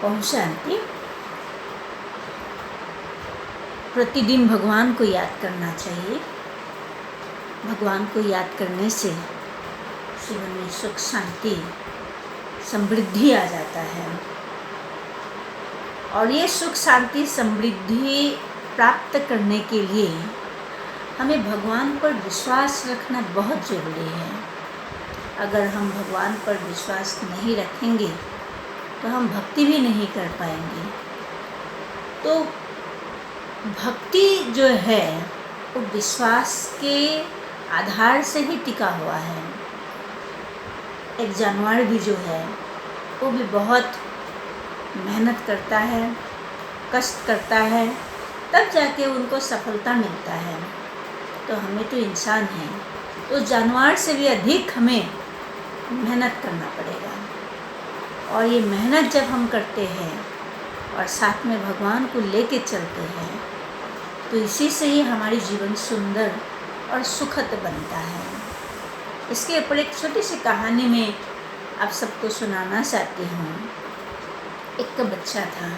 ओम शांति। प्रतिदिन भगवान को याद करना चाहिए। भगवान को याद करने से जीवन में सुख, शांति, समृद्धि आ जाता है। और ये सुख, शांति, समृद्धि प्राप्त करने के लिए हमें भगवान पर विश्वास रखना बहुत ज़रूरी है। अगर हम भगवान पर विश्वास नहीं रखेंगे तो हम भक्ति भी नहीं कर पाएंगे। तो भक्ति जो है वो विश्वास के आधार से ही टिका हुआ है। एक जानवर भी जो है वो भी बहुत मेहनत करता है, कष्ट करता है, तब जाके उनको सफलता मिलता है। तो हमें तो इंसान है, तो जानवर से भी अधिक हमें मेहनत करना पड़ेगा। और ये मेहनत जब हम करते हैं और साथ में भगवान को लेके चलते हैं तो इसी से ही हमारी जीवन सुंदर और सुखद बनता है। इसके ऊपर एक छोटी सी कहानी में आप सबको सुनाना चाहती हूँ। एक बच्चा था,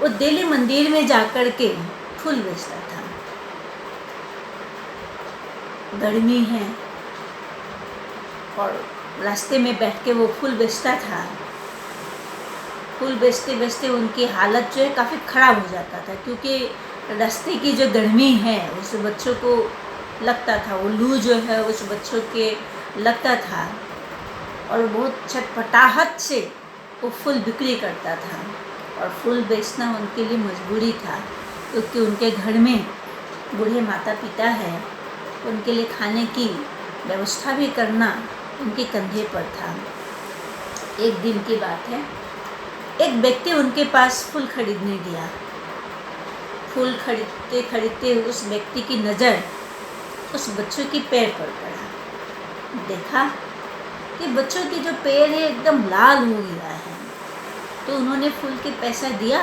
वो दिल्ली मंदिर में जाकर के फूल बेचता था। गर्मी है और रास्ते में बैठ के वो फूल बेचता था। फूल बेचते बेचते उनकी हालत जो है काफ़ी ख़राब हो जाता था, क्योंकि रास्ते की जो गर्मी है उस बच्चों को लगता था, वो लू जो है उस बच्चों के लगता था। और बहुत छटपटाहट से वो फूल बिक्री करता था। और फूल बेचना उनके लिए मजबूरी था, क्योंकि उनके घर में बूढ़े माता पिता है, उनके लिए खाने की व्यवस्था भी करना उनके कंधे पर था। एक दिन की बात है, एक व्यक्ति उनके पास फूल खरीदने गया। फूल खरीदते खरीदते उस व्यक्ति की नज़र उस बच्चों के पैर पर पड़ा। देखा कि बच्चों की जो पैर है एकदम लाल हो गया है। तो उन्होंने फूल के पैसा दिया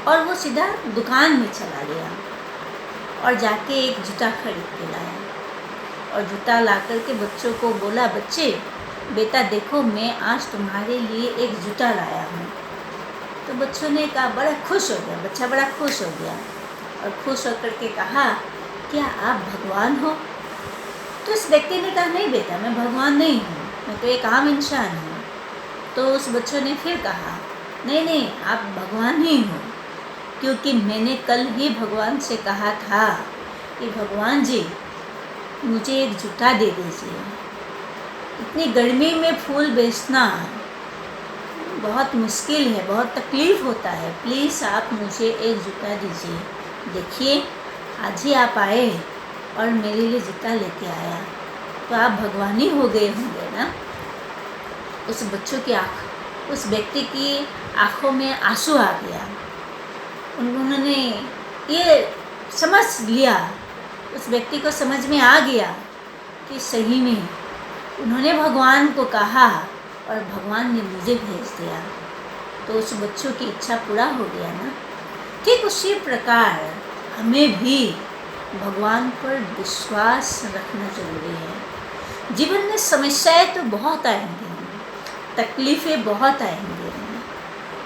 और वो सीधा दुकान में चला गया और जाके एक जूता खरीद के लाया। और जूता ला कर के बच्चों को बोला, बच्चे बेटा देखो मैं आज तुम्हारे लिए एक जूता लाया हूँ। तो बच्चों ने कहा, बड़ा खुश हो गया, बच्चा बड़ा खुश हो गया और खुश होकर के कहा, क्या आप भगवान हो? तो उस व्यक्ति ने कहा, नहीं बेटा मैं भगवान नहीं हूँ, मैं तो एक आम इंसान हूँ। तो उस बच्चों ने फिर कहा, नहीं नहीं आप भगवान ही हो, क्योंकि मैंने कल ही भगवान से कहा था कि भगवान जी मुझे एक जूता दे दीजिए। इतनी गर्मी में फूल बेचना बहुत मुश्किल है, बहुत तकलीफ़ होता है, प्लीज़ आप मुझे एक जूता दीजिए। देखिए आज ही आप आए और मेरे लिए जूता लेके आया, तो आप भगवान ही हो गए होंगे ना। उस बच्चों की उस व्यक्ति की आँखों में आंसू आ गया। उन्होंने ये समझ लिया, उस व्यक्ति को समझ में आ गया कि सही में उन्होंने भगवान को कहा और भगवान ने मुझे भेज दिया। तो उस बच्चों की इच्छा पूरा हो गया ना। ठीक उसी प्रकार हमें भी भगवान पर विश्वास रखना जरूरी है। जीवन में समस्याएं तो बहुत आएंगी, तकलीफ़ें बहुत आएंगी।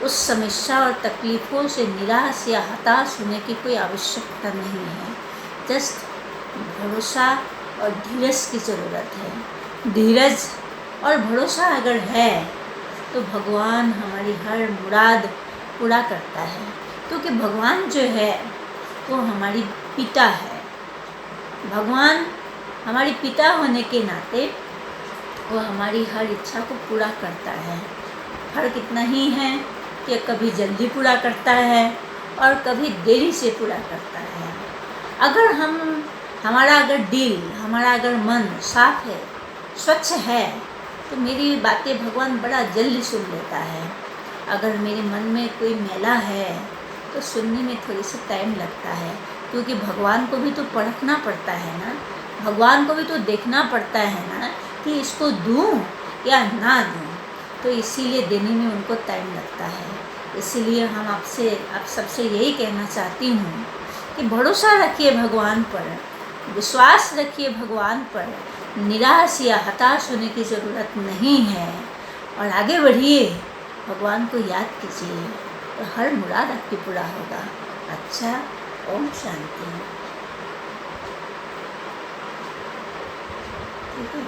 उस समस्या और तकलीफ़ों से निराश या हताश होने की कोई आवश्यकता नहीं है। जस्ट भरोसा और धीरज की ज़रूरत है। धीरज और भरोसा अगर है तो भगवान हमारी हर मुराद पूरा करता है, क्योंकि भगवान जो है वो हमारी पिता है। भगवान हमारी पिता होने के नाते वो हमारी हर इच्छा को पूरा करता है। फर्क इतना ही है कि कभी जल्दी पूरा करता है और कभी देरी से पूरा करता है। अगर हमारा अगर दिल, हमारा अगर मन साफ है, स्वच्छ है, तो मेरी बातें भगवान बड़ा जल्दी सुन लेता है। अगर मेरे मन में कोई मैला है तो सुनने में थोड़ी सी टाइम लगता है, क्योंकि भगवान को भी तो परखना पड़ता है ना, भगवान को भी तो देखना पड़ता है ना कि इसको दूँ या ना दूँ। तो इसीलिए देने में उनको टाइम लगता है। इसीलिए आप सबसे यही कहना चाहती हूँ कि भरोसा रखिए भगवान पर, विश्वास रखिए भगवान पर। निराश या हताश होने की ज़रूरत नहीं है और आगे बढ़िए भगवान को याद कीजिए तो हर मुराद आपकी पूरा होगा। अच्छा, ओम शांति। ठीक है।